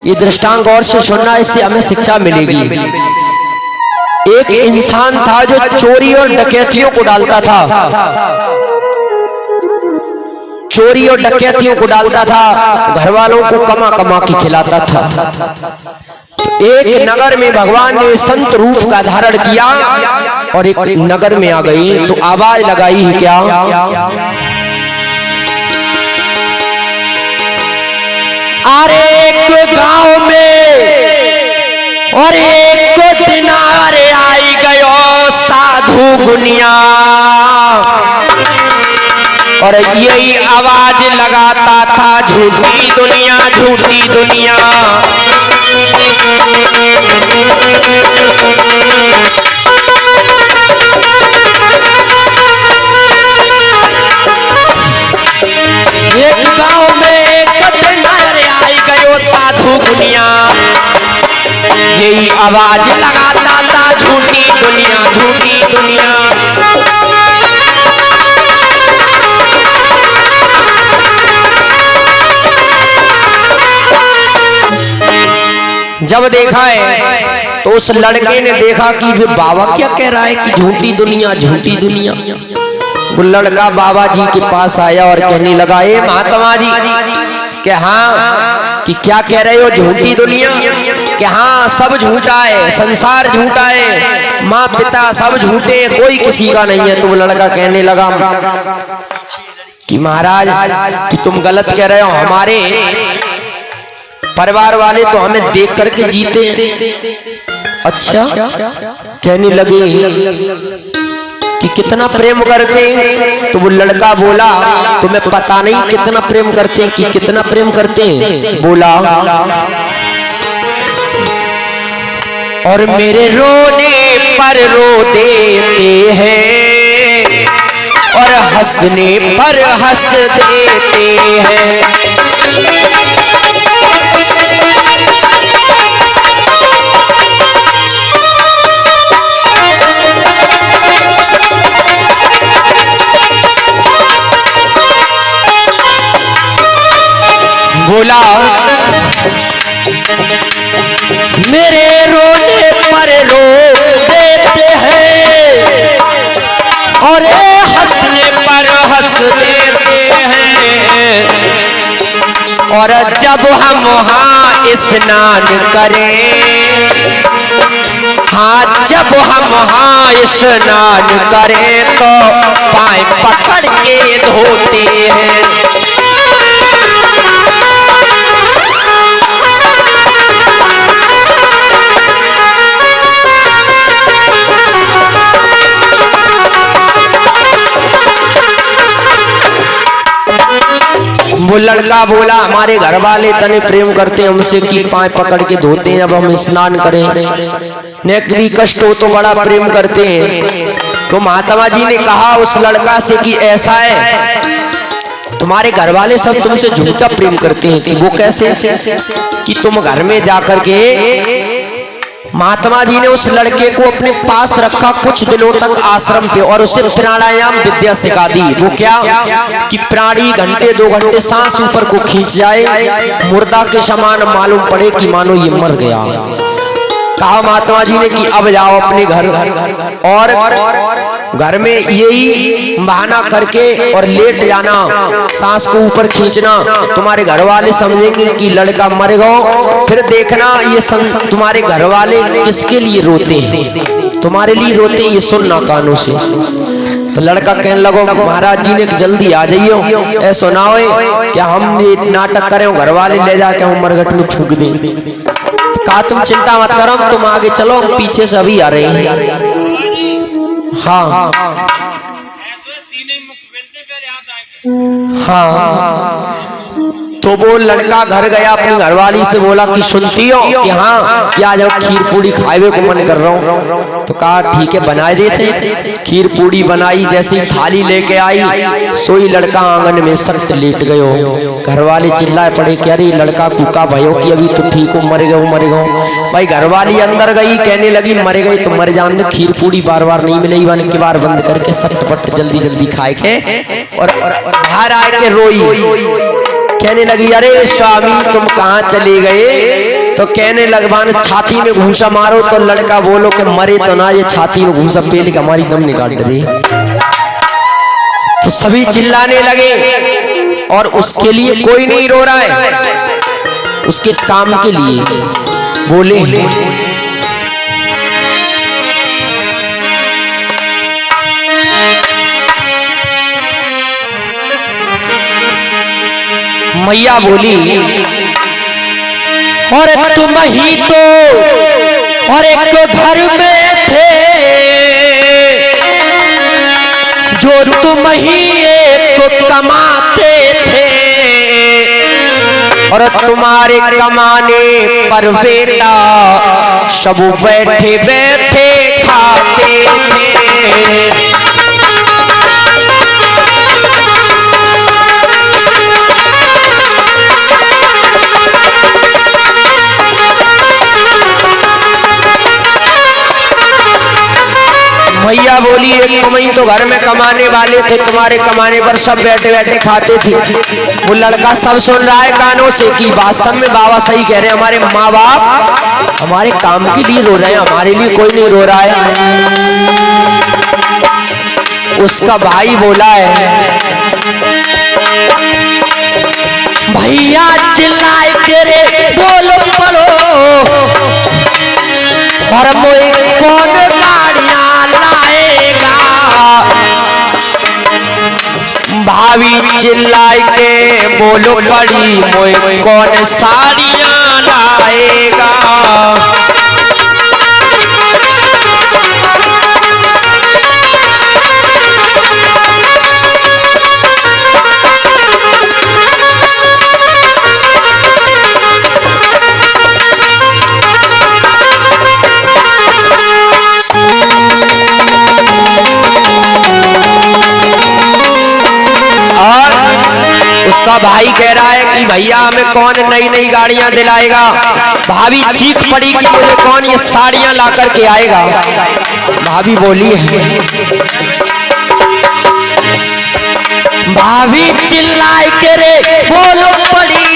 ये दृष्टांत गौर से सुनना, इससे हमें शिक्षा मिलेगी। एक इंसान था जो चोरी और डकैतियों को डालता था, चोरी और डकैतियों को डालता था, घर वालों को कमा कमा के खिलाता था। एक नगर में भगवान ने संत रूप का धारण किया और एक नगर में आ गई तो आवाज लगाई है क्या, अरे एक गांव में और एक दिन अरे आई गयो साधु गुनिया, और यही आवाज लगाता था झूठी दुनिया झूठी दुनिया। एक गांव में एक दिन आई गयो साधु गुनिया, यही आवाज लगाता था झूठी दुनिया झूठी दुनिया। जब देखा है तो उस लड़के ने देखा कि वे बाबा क्या कह रहा है कि झूठी दुनिया झूठी दुनिया। वो लड़का बाबा जी के पास आया और कहने लगा, ए महात्मा जी कि हाँ कि क्या कह रहे हो झूठी दुनिया, कि हाँ सब झूठा है, संसार झूठा है, माँ पिता सब झूठे, कोई किसी का नहीं है। तो वो लड़का कहने लगा कि महाराज कि तुम गलत कह रहे हो, हमारे परिवार वाले तो हमें देख करके जीते हैं। अच्छा, कहने लगे कि कितना प्रेम करते हैं। तो वो लड़का बोला, तुम्हें पता नहीं कितना प्रेम करते हैं, कि कितना प्रेम करते हैं। बोला, और मेरे रोने पर रो देते हैं और हंसने पर हंस देते हैं। बोला, मेरे रोने पर रो देते हैं और हंसने पर हंस देते हैं, और जब हम वहाँ स्नान करें, हाँ जब हम वहाँ स्नान करें तो पाँव पकड़ के धोते हैं। वो लड़का बोला, हमारे घर वाले तने प्रेम करते हैं हमसे कि पाँव पकड़ के धोते हैं, अब हम स्नान करें, नेक भी कष्ट हो तो बड़ा प्रेम करते हैं। तो महात्मा जी ने कहा उस लड़का से कि ऐसा है, तुम्हारे घर वाले सब तुमसे झूठा प्रेम करते हैं। कि वो कैसे, कि तुम घर में जाकर के, महात्मा जी ने उस लड़के को अपने पास रखा कुछ दिनों तक आश्रम पे और उसे प्राणायाम विद्या सिखा दी। वो क्या, कि प्राणी घंटे 2 घंटे सांस ऊपर को खींच जाए, मुर्दा के समान मालूम पड़े कि मानो ये मर गया। कहा महात्मा जी ने कि अब जाओ अपने घर, और घर में यही बहाना करके और लेट जाना, सांस को ऊपर खींचना, तुम्हारे घर वाले समझेंगे कि लड़का मर गया। फिर देखना ये तुम्हारे घर वाले किसके लिए रोते हैं, तुम्हारे लिए रोते हैं, ये सुनना कानों से। तो लड़का कहने लगो, महाराज जी ने जल्दी आ जाइयो, ऐसा ना हो क्या हम ये नाटक करें, घर वाले ले जाके हम मरघट में फूंक दें। कहा तुम चिंता मत करो, तुम आगे चलो, हम पीछे से अभी आ रहे हैं। हाँ हाँ, तो वो लड़का घर गया, अपनी घरवाली से बोला कि सुनती हो कि हाँ क्या जब खीर पूड़ी खाए को मन कर रहा हूँ। तो कहा ठीक है बना देते। खीर पूड़ी बनाई, जैसे ही थाली लेके आई सोई लड़का आंगन में सख्त लेट गयो। घरवाले चिल्लाए पड़े कि अरे लड़का कुका भयो कि अभी तो ठीक हो, मर गयो। भाई घरवाली अंदर गई, कहने लगी मरे गए तो मर जान दे, खीर पूड़ी बार बार नहीं मिलेगी, वन के बार बंद करके सख्त पट जल्दी जल्दी खाए के और बाहर आए के रोई, कहने लगी अरे स्वामी तुम कहाँ चले गए, तो कहने लगवान छाती में घूसा मारो, तो लड़का बोलो कि मरे तो ना, ये छाती में घूसा पेल के हमारी दम निकाल रही। तो सभी चिल्लाने लगे और उसके लिए कोई नहीं रो रहा है, उसके काम के लिए बोले मैया बोली और तुम ही तो और एक घर में थे, जो तुम ही एक कमाते थे, और तुम्हारे कमाने पर बेटा सब बैठे बैठे खाते थे। भैया बोली एक तुम ही तो घर में कमाने वाले थे, तुम्हारे कमाने पर सब बैठे बैठे खाते थे। वो लड़का सब सुन रहा है कानों से कि वास्तव में बाबा सही कह रहे हैं, हमारे माँ बाप हमारे काम के लिए रो रहे हैं, हमारे लिए कोई नहीं रो रहा है। उसका भाई बोला है भैया चिल्लाए तेरे बोलो पड़ो, और मोई कौन गाड़ियां लाएगा। भाभी चिल्लाए के बोलो पड़ी मोई कौन साड़ियां लाएगा। उसका भाई कह रहा है कि भैया हमें कौन नई नई गाड़ियां दिलाएगा। भाभी चीख पड़ी कि मुझे कौन ये साड़ियां ला करके आएगा। भाभी बोली है भाभी चिल्लाए के रे बोलो पड़ी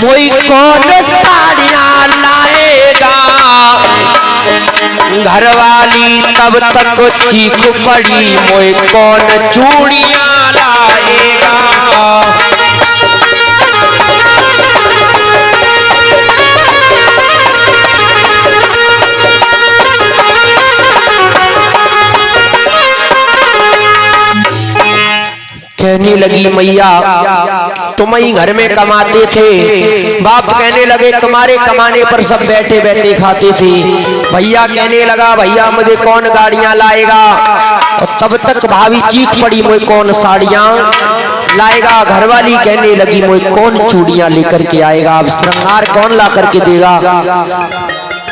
मोई कौन साड़ियां लाएगा। घरवाली तब तक चीख पड़ी मोई कौन चूड़ियां लाएगा। कहने लगी मैया तुम ही घर में कमाते थे। बाप कहने लगे तुम्हारे कमाने पर सब बैठे बैठे खाते थे। भैया कहने लगा भैया मुझे कौन गाड़ियां लाएगा। और तब तक भाभी चीख पड़ी मुझे कौन साड़ियां लाएगा। घरवाली कहने लगी मुझे कौन चूड़ियां लेकर के आएगा। अब श्रृंगार कौन ला करके देगा।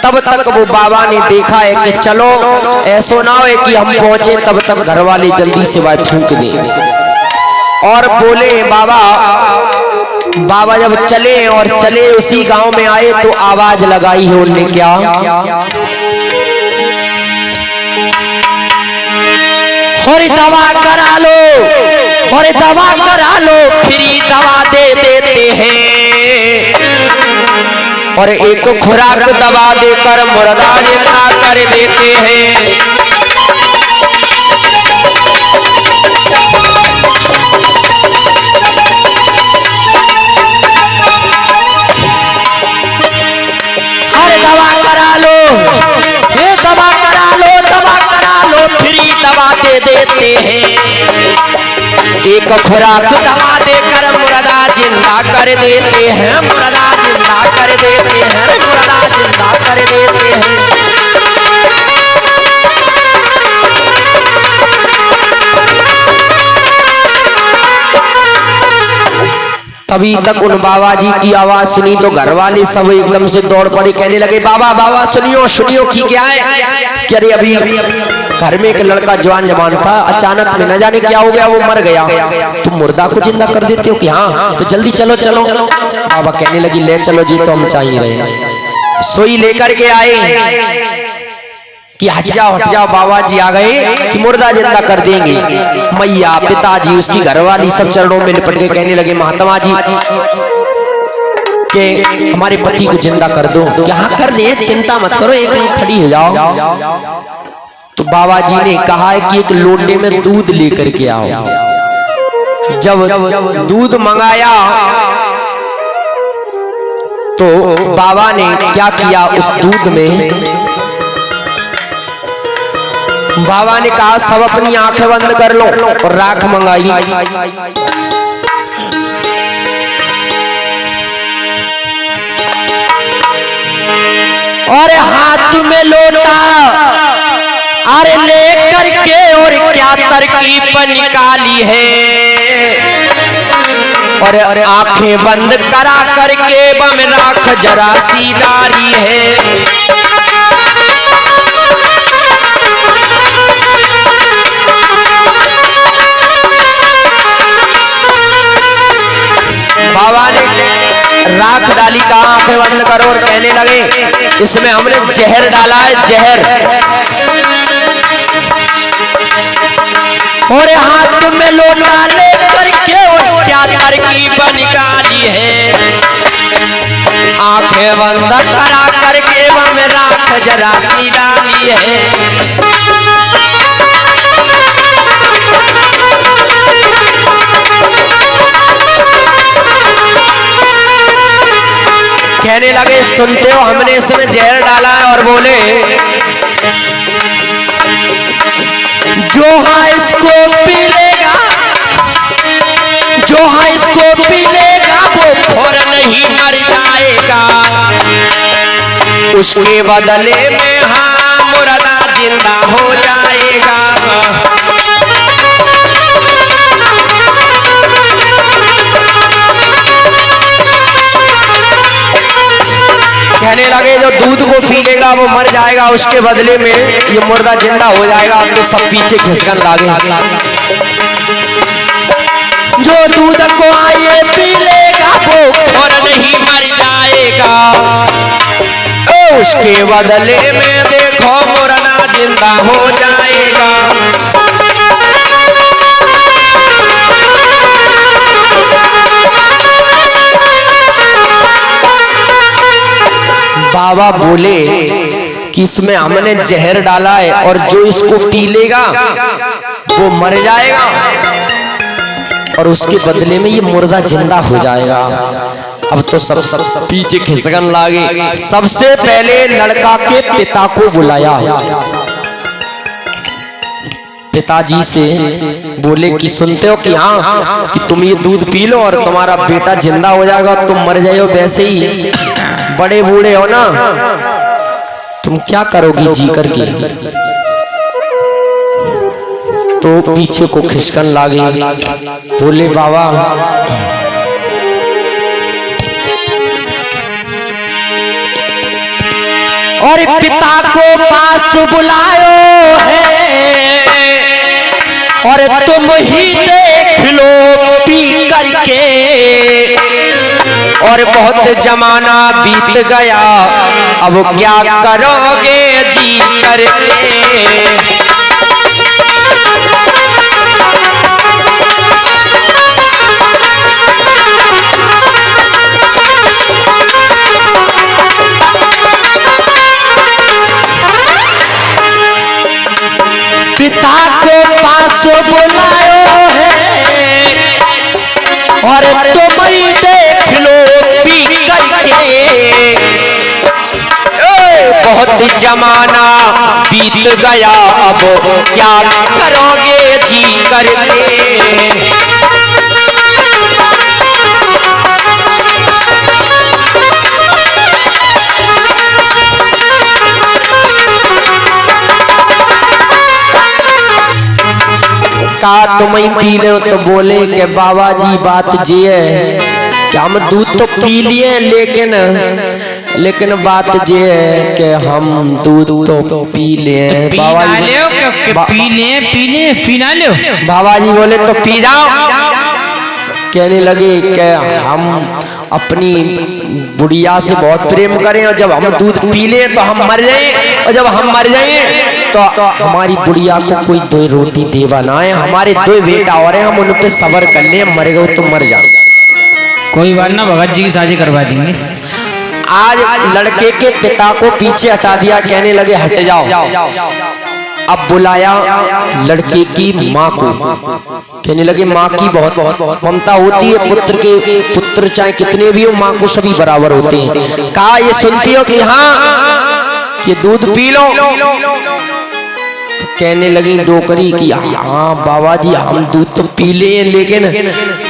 तब तक वो बाबा ने देखा है कि चलो ऐसा ना हो कि हम पहुंचे तब तक घरवाले जल्दी से बात फूंक दें। और बोले बाबा जब चले और चले उसी गांव में आए तो आवाज लगाई है उनने क्या और दवा करा लो और दवा करा लो फ्री दवा दे देते हैं। और एक खुराक दवा देकर मुर्दा जिंदा कर देते हैं। दवा करा लो ये दवा करा लो फ्री दवा दे देते हैं। एक खुराक दवा देकर मुर्दा जिंदा कर देते हैं। मुर्दा जिंदा कर देते हैं। मुर्दा जिंदा कर देते हैं। तभी तक उन बाबा जी की आवाज सुनी तो घर वाले सब एकदम से दौड़ पड़े। कहने लगे बाबा बाबा सुनियो सुनियो कि क्या है। कि अरे अभी घर में एक लड़का जवान जवान था, अचानक में न जाने क्या हो गया वो मर गया। तुम मुर्दा को जिंदा कर देते हो कि हाँ तो जल्दी चलो चलो। बाबा कहने लगी ले चलो जी तो हम चाहिए रहे। सोई लेकर के आए कि हट जाओ बाबा जी आ गए कि मुर्दा जिंदा कर देंगे। मैया पिताजी उसकी घरवाली सब चरणों में लिपट के कहने लगे महात्मा जी कि हमारे पति को जिंदा कर दो। क्या कर दे, चिंता मत करो, एक मिनट खड़ी हो जाओ। तो बाबा जी ने कहा है कि एक लोटे में दूध लेकर के आओ। जब दूध मंगाया तो बाबा ने क्या किया, उस दूध में बाबा ने कहा सब अपनी आंखें बंद कर लो, और राख मंगाई। और हाथ में लोटा अरे लेकर के और क्या तरकीब निकाली है, और आंखें बंद करा करके बम राख जरा सी डाली है। बाबा ने राख डाली, कहा आंखें बंद करो, और कहने लगे इसमें हमने जहर डाला है, जहर। और हाथ में लोटा लेकर के और क्या तरकीब निकाली है, आंखें बंद करा करके बम राख जरा सी डाली है। कहने लगे सुनते हो, हमने इसमें जहर डाला है, और बोले जो हाँ इसको पी लेगा, जो हाँ इसको पी लेगा वो फौरन ही मर जाएगा, उसके बदले में हाँ मुर्दा जिंदा हो जाएगा। कहने लगे जो दूध को पी लेगा वो मर जाएगा, उसके बदले में ये मुर्दा जिंदा हो जाएगा। तो सब पीछे खिसकन लागे। जो दूध को आए पी लेगा वो फौरन ही मर जाएगा, उसके बदले में देखो मुर्दा जिंदा हो जाएगा। बाबा बोले कि इसमें हमने जहर डाला है, और जो इसको पी लेगा वो मर जाएगा, और उसके बदले में ये मुर्दा जिंदा हो जाएगा। अब तो सब पीछे खिसकन लागे। सबसे पहले लड़का के पिता को बुलाया, पिताजी से बोले कि सुनते हो कि हाँ कि तुम ये दूध पी लो और तुम्हारा बेटा जिंदा हो जाएगा, तुम मर जाओ, वैसे ही बड़े बूढ़े हो ना, तुम क्या करोगी जी करके। तो पीछे को खिसकन लागे। बोले बाबा और पिता को पास बुलायो है, और तुम ही देख लो पी करके, और बहुत जमाना बीत गया, अब क्या करोगे जी करके। पिता को पास बुलायो है, और तुम ही देख लो पी करके, बहुत जमाना बीत गया, अब क्या करोगे जी करके। कहा तुम ही पी लो। तो बोले कि बाबा जी बात ये है कि हम दूध तो पी लिए, लेकिन बात ये है कि हम दूध तो पी लिए। बाबा जी पीना लो। बाबा जी बोले तो पी जाओ। कहने लगे कि हम अपनी बुढ़िया से बहुत प्रेम करें, और जब हम दूध पी ले तो हम मर जाएं, और जब हम मर जाएं तो हमारी बुढ़िया को कोई दो रोटी देवा ना है। हमारे दो बेटा और हैं, हम उन पे सब्र कर ले, मर गए तो मर जाए, कोई बात ना, भगत जी की शादी करवा देंगे। आज लड़के के पिता को पीछे हटा दिया, कहने लगे हट जाओ। अब बुलाया लड़के की माँ को, कहने लगे माँ की बहुत ममता होती है पुत्र के, पुत्र चाहे कितने भी हो माँ को सभी बराबर होते हैं। कहा ये सुनती हो कि हाँ कि दूध पी लो? तो कहने लगी डोकरी की हाँ बाबा जी हम दूध तो पी ले, लेकिन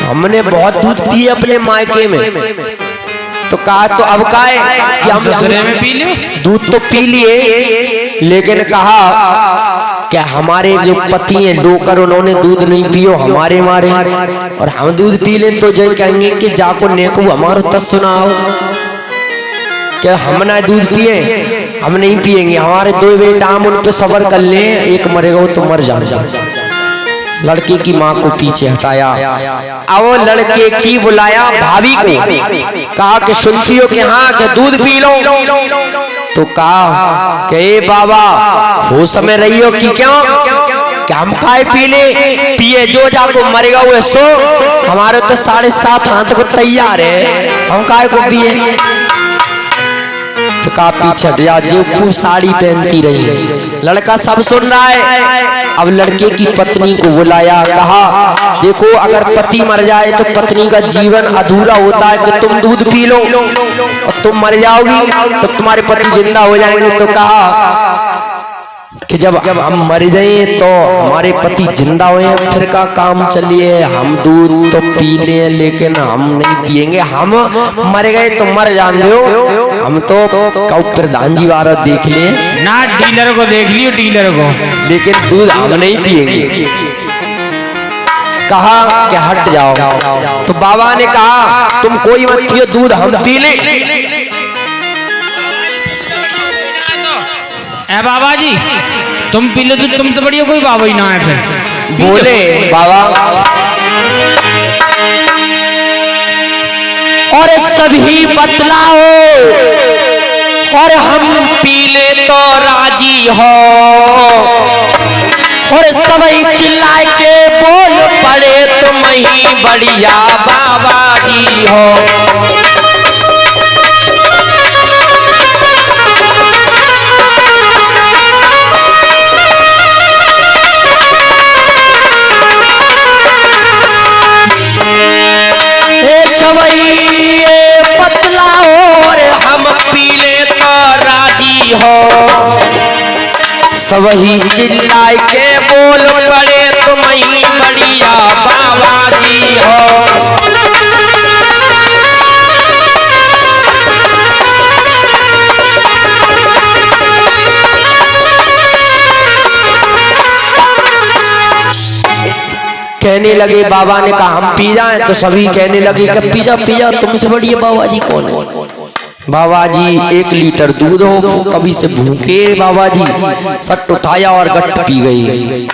हमने बहुत दूध पिए अपने मायके में। तो कहा तो अब का है कि हम ससुरे में पी ले, दूध तो पी लिए, लेकिन कहा क्या हमारे जो पति हैं डोकर उन्होंने दूध नहीं पियो हमारे मारे, और हम दूध पी लें तो जो कहेंगे कि जाको नेको हमारो तस सुनाओ। क्या हम ना दूध पिए? हम नहीं पिएंगे, हमारे दो बेटा हम उन पे सब्र कर ले, एक मरेगा तो मर जाएगा। लड़के की माँ को पीछे हटाया। अब लड़के की बुलाया भाभी को, कहा कि सुनती हो कि हाँ कि दूध पी लो? तो कहा कि बाबा हो समय रही हो कि क्यों, क्या हम खाए पी ले पिए, जो जाको मरेगा वो सो, हमारे तो 7.5 हाथ को तैयार है, हम काय को पिए? तो कहा पीछे हट जा, जो खूब साड़ी पहनती रही। लड़का सब सुन रहा है। अब लड़के की पत्नी को बुलाया, कहा देखो अगर पति मर जाए तो पत्नी का जीवन अधूरा होता है कि तुम दूध पी लो और तुम मर जाओगी तो तुम्हारे पति जिंदा हो जाएंगे। तो कहा कि जब हम मर गए तो हमारे पति जिंदा हुए फिर का काम चलिए, हम दूध तो पी ले लेकिन हम नहीं पिएंगे, हम मर गए तो मर जान दो, हम तो प्रधान जी वारा देख लिए ना, डीलर को देख लियो डीलर को, लेकिन दूध हम नहीं पिएंगे। कहा कि हट जाओ। तो बाबा ने कहा तुम कोई मत पियो दूध, हम पी ले। ए बाबा जी तुम पी लो, तो तुमसे बढ़िया कोई बाबा ही ना है। फिर बोले बाबा और सभी बतलाओ और हम पी ले तो राजी हो, और सभी चिल्लाए के बोल पड़े तुम ही बढ़िया बाबा जी हो। सवही चिल्लाए के बोल पड़े तुम ही बढ़िया बाबा जी हो। कहने लगे बाबा ने कहा हम पी जाएं, तो सभी कहने लगे कि पिजा पिजा तुमसे बढ़िया बाबा जी कौन है? बाबा जी 1 लीटर दूध हो, कभी से भूखे बाबा जी सट उठाया और गट्ट पी गई,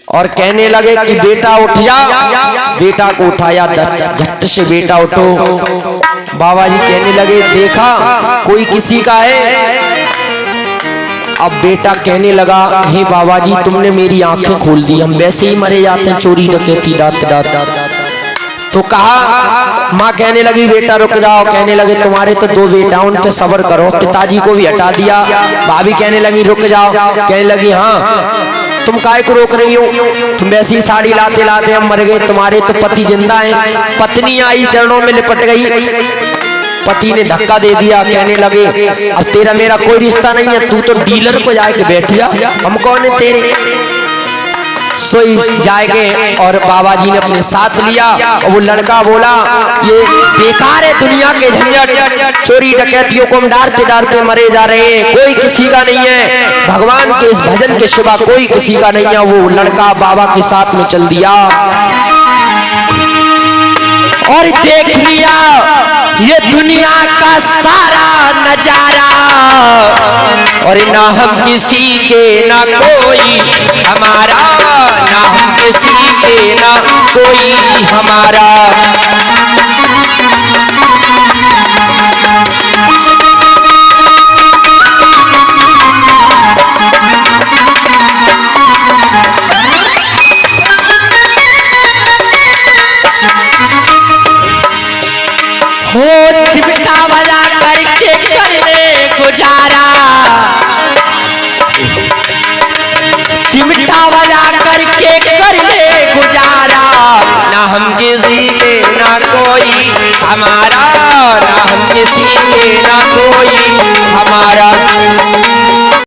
और कहने लगे कि बेटा उठ जा। बेटा को उठाया, झट से बेटा उठो। बाबा जी कहने लगे देखा कोई किसी का है? अब बेटा कहने लगा हे बाबा जी तुमने मेरी आंखें खोल दी, हम वैसे ही मरे जाते हैं चोरी डकैती डात डात। तो कहा माँ कहने लगी बेटा रुक जाओ, कहने लगे तुम्हारे तो 2 बेटा उन पे सब्र करो। पिताजी को भी हटा दिया। भाभी कहने लगी रुक जाओ, कहने लगी हाँ तुम काय को रोक रही हो, तुम वैसी ही साड़ी लाते लाते हम मर गए, तुम्हारे तो पति जिंदा हैं। पत्नी आई चरणों में लिपट गई, पति ने धक्का दे दिया, कहने लगे अब तेरा मेरा कोई रिश्ता नहीं है, तू तो डीलर को जाके बैठ जा, हम कौन है तेरे। सोई जाएंगे और बाबा जी ने अपने साथ लिया। और वो लड़का बोला ये बेकार है दुनिया के झंझट, चोरी डकैतियों को हम डारते डारते मरे जा रहे हैं, कोई किसी का नहीं है, भगवान के इस भजन के सिवा कोई किसी का नहीं है। वो लड़का बाबा के साथ में चल दिया और देख लिया ये दुनिया का सारा नजारा, और ना हम किसी के ना कोई हमारा, ना हम किसी के ना कोई हमारा। हम किसी के ना कोई हमारा, ना हम किसी के ना